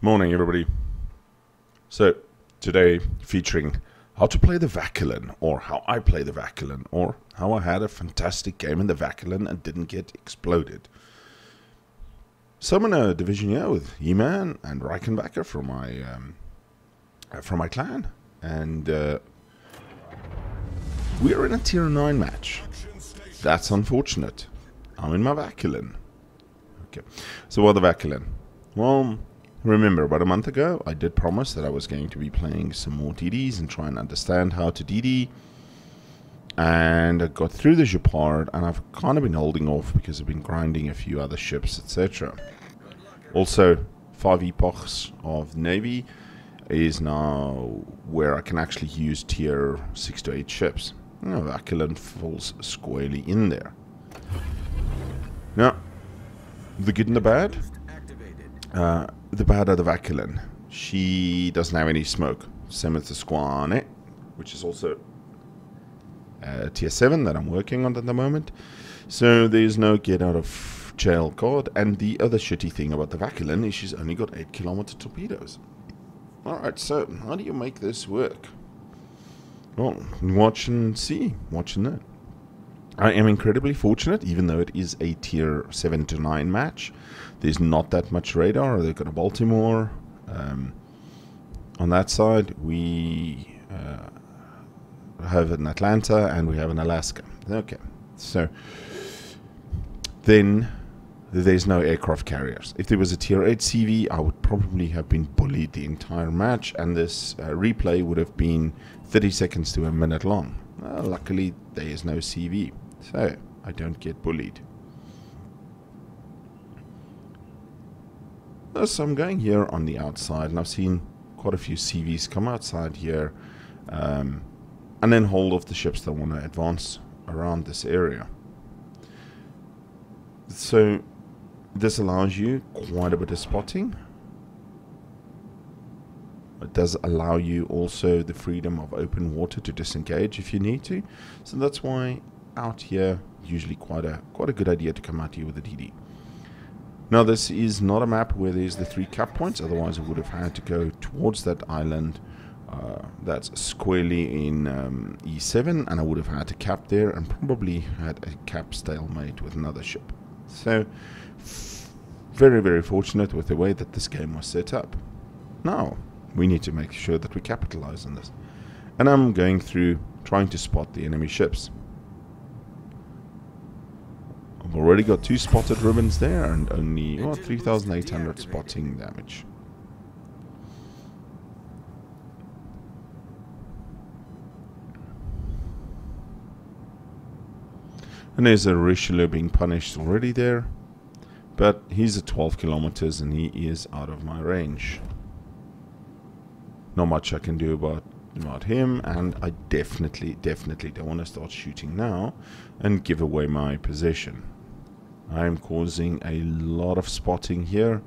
Morning, everybody. So, today featuring how to play the Vauquelin, or how I play the Vauquelin, or how I had a fantastic game in the Vauquelin and didn't get exploded. So I'm in a division here with E-Man and Reichenbacker from my clan, and we're in a tier 9 match. That's unfortunate. I'm in my Vauquelin. Okay, so what the Vauquelin? Well, remember, about a month ago, I did promise that I was going to be playing some more DDs and try and understand how to DD. And I got through the Japard, and I've kind of been holding off because I've been grinding a few other ships, etc. Also, 5 epochs of Navy is now where I can actually use tier 6 to 8 ships. Vauquelin falls squarely in there. Now, the good and the bad. The bad of the Vauquelin. She doesn't have any smoke. Same with the Squane, which is also tier 7 that I'm working on at the moment. So there's no get out of jail card. And the other shitty thing about the Vauquelin is she's only got 8-kilometer torpedoes. Alright, so how do you make this work? Well, watch and see. Watch and learn. I am incredibly fortunate, even though it is a tier 7 to 9 match. There's not that much radar. They've got a Baltimore. On that side, we have an Atlanta and we have an Alaska. Okay, so then there's no aircraft carriers. If there was a tier 8 CV, I would probably have been bullied the entire match, and this replay would have been 30 seconds to a minute long. Luckily, there is no CV, so I don't get bullied. So I'm going here on the outside, and I've seen quite a few CVs come outside here, and then hold off the ships that want to advance around this area. So this allows you quite a bit of spotting. It does allow you also the freedom of open water to disengage if you need to. So that's why out here, usually quite a good idea to come out here with a DD. Now, this is not a map where there's the 3 cap points, otherwise I would have had to go towards that island that's squarely in E7, and I would have had to cap there and probably had a cap stalemate with another ship. So, very, very fortunate with the way that this game was set up. Now, we need to make sure that we capitalize on this. And I'm going through trying to spot the enemy ships. I've already got 2 spotted ribbons there and only 3,800 spotting damage. And there's a Richelieu being punished already there, but he's at 12 kilometers and he is out of my range. Not much I can do about him, and I definitely don't want to start shooting now and give away my position. I am causing a lot of spotting here,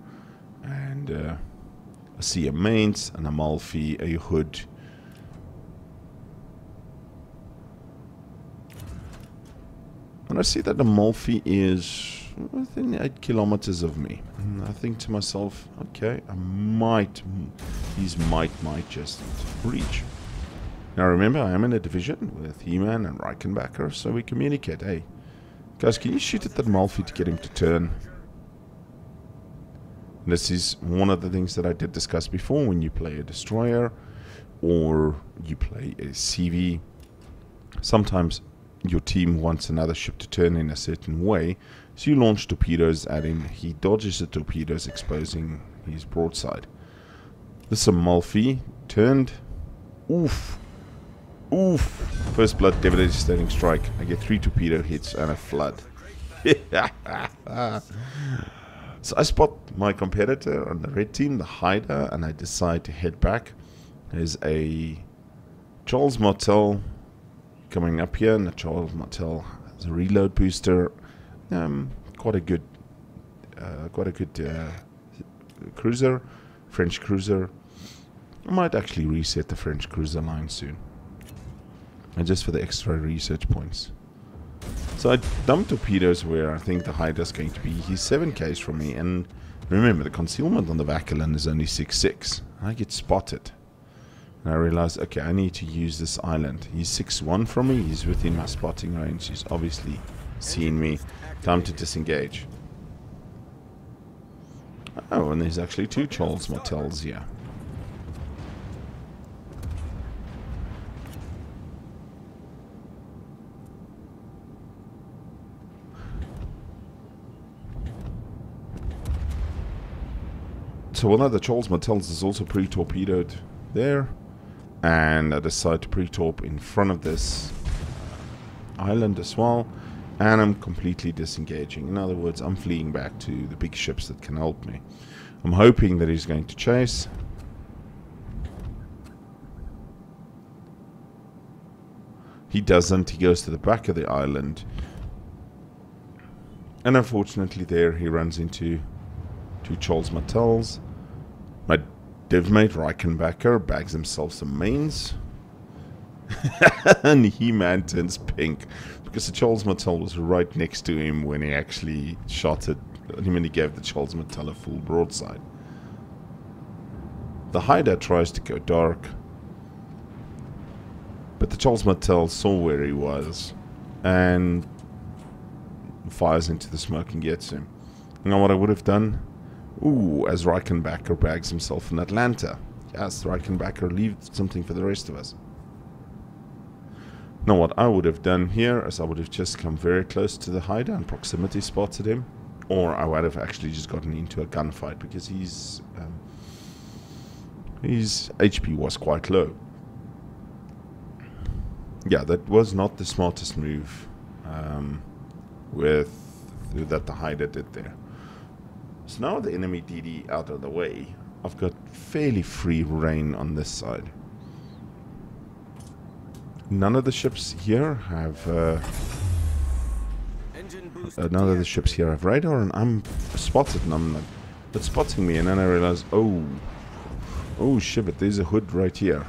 and I see a Mainz, an Amalfi, a Hood. And I see that Amalfi is within 8 kilometers of me. And I think to myself, okay, these might just reach. Now remember, I am in a division with He-Man and Reichenbacker, so we communicate. Hey, guys, can you shoot at that Amalfi to get him to turn? And this is one of the things that I did discuss before. When you play a destroyer or you play a CV, sometimes your team wants another ship to turn in a certain way, so you launch torpedoes at him. He dodges the torpedoes, exposing his broadside. This Amalfi turned. Oof. Oof. First blood, devastating strike. I get 3 torpedo hits and a flood. So I spot my competitor on the red team, the Hider, and I decide to head back. There's a Charles Martel coming up here, and the Charles Martel has a reload booster. Quite a good cruiser, French cruiser. I might actually reset the French cruiser line soon, and just for the extra research points. So I dump torpedoes where I think the Hider's going to be. He's 7Ks from me, and Remember, the concealment on the Vauquelin is only 6'6". I get spotted. And I realize, okay, I need to use this island. He's 6'1" from me. He's within my spotting range. He's obviously seen me. Time to disengage. Oh, and there's actually 2 Charles Martels here. So one of the Charles Martels is also pre-torpedoed there. And I decide to pre-torp in front of this island as well. And I'm completely disengaging. In other words, I'm fleeing back to the big ships that can help me. I'm hoping that he's going to chase. He doesn't. He goes to the back of the island. And unfortunately there he runs into 2 Charles Martels. My divmate Reichenbacher bags himself some mains. And He-Man turns pink because the Charles Martel was right next to him when he actually shot it. When he gave the Charles Martel a full broadside. The hider tries to go dark, but the Charles Martel saw where he was and fires into the smoke and gets him. You know what I would have done? Ooh, as Reichenbacher bags himself in Atlanta. Yes, Reichenbacher leaves something for the rest of us. Now what I would have done here is I would have just come very close to the hider and proximity spotted him. Or I would have actually just gotten into a gunfight because his HP was quite low. Yeah, that was not the smartest move that the hider did there. So now the enemy DD out of the way, I've got fairly free reign on this side. None of the ships here have none of the ships here have radar, and I'm spotted, and I'm like, it's spotting me, and then I realize, oh shit, but there's a hood right here.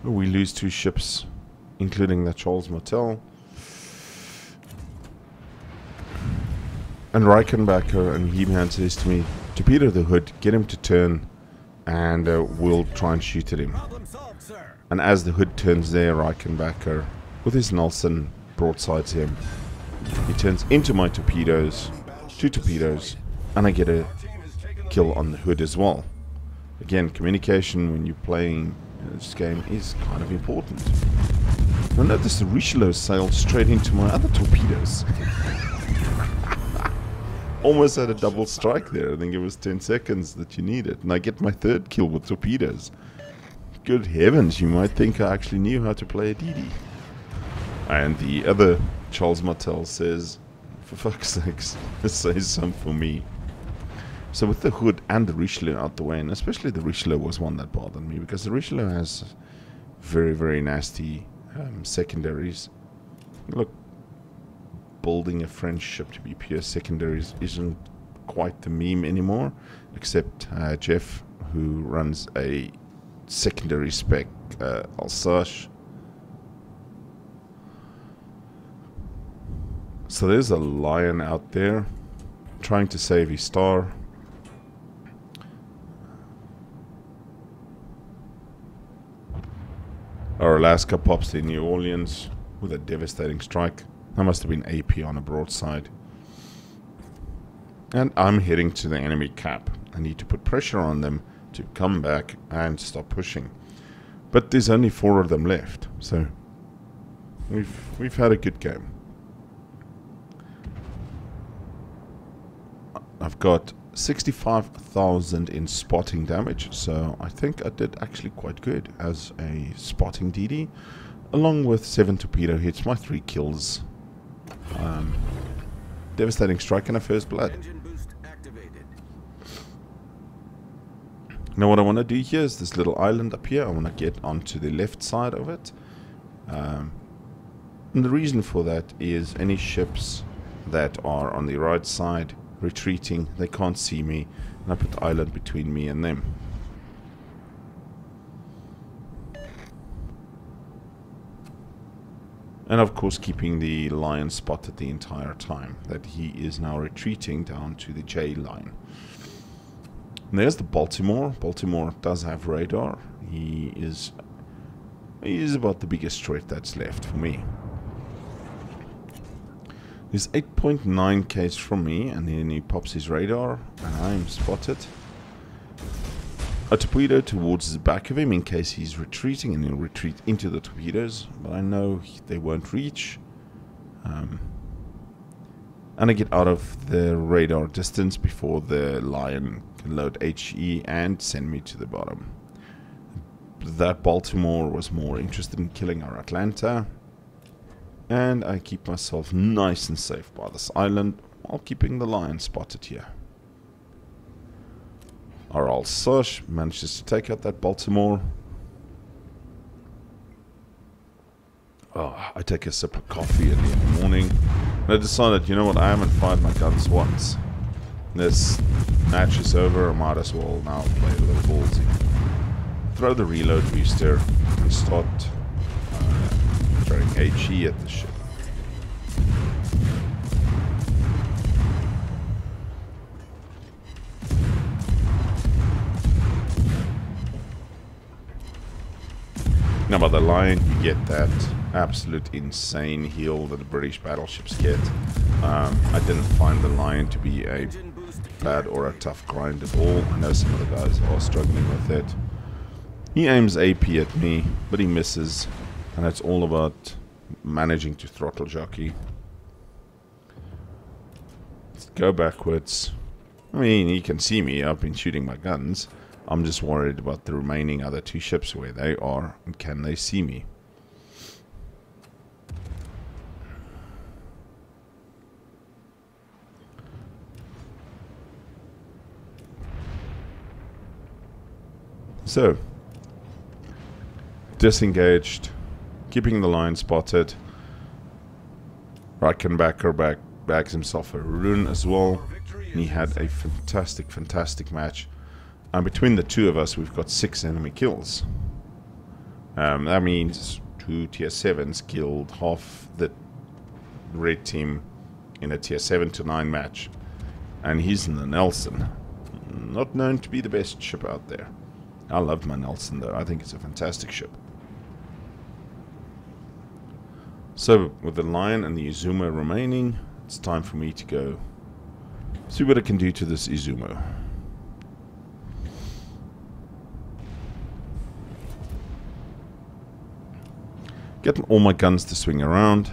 Oh, we lose 2 ships, including the Charles Martel. And Reichenbacher and He-Man says to me, torpedo the hood, get him to turn, and we'll try and shoot at him. And as the hood turns there, Reichenbacher, with his Nelson, broadsides him. He turns into my torpedoes, 2 torpedoes, and I get a kill on the hood as well. Again, communication when you're playing this game is kind of important. Now notice the Richelieu sailed straight into my other torpedoes. Almost had a double strike there. I think it was 10 seconds that you needed. And I get my 3rd kill with torpedoes. Good heavens, you might think I actually knew how to play a DD. And the other Charles Martel says, for fuck's sakes, say some for me. So with the hood and the Richelieu out the way, and especially the Richelieu was one that bothered me, because the Richelieu has very, very nasty secondaries. Look, building a French ship to be pure secondaries isn't quite the meme anymore, except Jeff, who runs a secondary spec Alsace. So there's a lion out there trying to save his star. Our Alaska pops in New Orleans with a devastating strike. That must have been AP on a broadside. And I'm heading to the enemy cap. I need to put pressure on them to come back and stop pushing. But there's only 4 of them left, so we've had a good game. I've got 65,000 in spotting damage, so I think I did actually quite good as a spotting DD, along with 7 torpedo hits, my 3 kills, devastating strike, and a first blood. Now what I want to do here is this little island up here. I want to get onto the left side of it, and the reason for that is any ships that are on the right side retreating, they can't see me, and I put the island between me and them. And of course keeping the lion spotted the entire time, that he is now retreating down to the J line. And there's the Baltimore. Baltimore does have radar. He is about the biggest threat that's left for me. He's 8.9 k's from me, and then he pops his radar, and I'm spotted. A torpedo towards the back of him in case he's retreating, and he'll retreat into the torpedoes, but I know they won't reach. And I get out of the radar distance before the Lion can load HE and send me to the bottom. That Baltimore was more interested in killing our Atlanta, and I keep myself nice and safe by this island while keeping the Lion spotted here. Our Alsace manages to take out that Baltimore. Oh, I take a sip of coffee in the morning, and I decided, you know what, I haven't fired my guns once. This match is over, I might as well now play a little ballsy. Throw the reload booster and start throwing HE at the ship. Now by the Lion you get that absolute insane heal that the British battleships get. I didn't find the Lion to be a bad or a tough grind at all. I know some of the guys are struggling with it. He aims AP at me, but he misses, and it's all about managing to throttle jockey. Let's go backwards. I mean, he can see me, I've been shooting my guns. I'm just worried about the remaining other two ships, where they are, and can they see me. So, disengaged, keeping the Lion spotted. Reichenbacker bags himself a rune as well, and he had a fantastic match. And between the two of us, we've got 6 enemy kills. That means 2 tier 7s killed half the red team in a tier 7 to 9 match. And he's in the Nelson. Not known to be the best ship out there. I love my Nelson though, I think it's a fantastic ship. So, with the Lion and the Izumo remaining, it's time for me to go see what I can do to this Izumo. Get all my guns to swing around.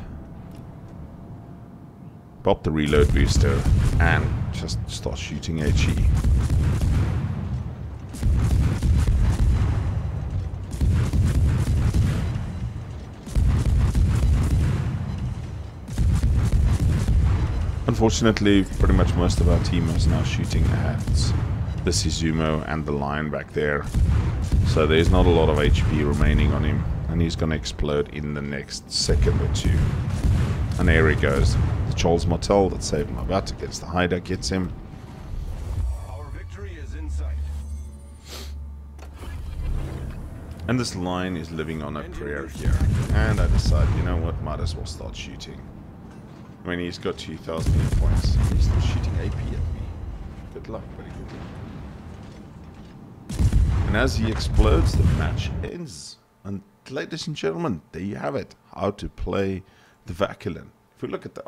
Pop the reload booster and just start shooting HE. Unfortunately, pretty much most of our team is now shooting at the Izumo and the Lion back there. So there's not a lot of HP remaining on him, and he's going to explode in the next second or two. And there he goes. The Charles Martel that saved my butt against the Haida gets him. Our victory is in sight. And this Lion is living on a prayer here. And I decide, you know what, might as well start shooting. I mean, he's got 2,000 hit points. He's still shooting AP at me. Good luck, buddy. Good luck. And as he explodes, the match ends. And ladies and gentlemen, there you have it. How to play the Vauquelin. If we look at the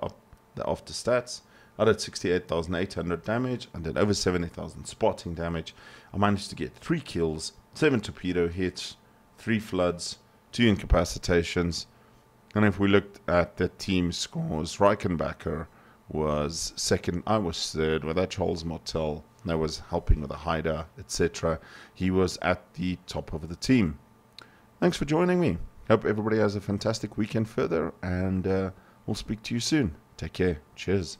after stats, I did 68,800 damage and did over 70,000 spotting damage. I managed to get 3 kills, 7 torpedo hits, 3 floods, 2 incapacitations. And if we looked at the team scores, Reichenbacker was second, I was third, with that Charles Martel that was helping with the Haida, etc. He was at the top of the team. Thanks for joining me. Hope everybody has a fantastic weekend further, and we'll speak to you soon. Take care. Cheers.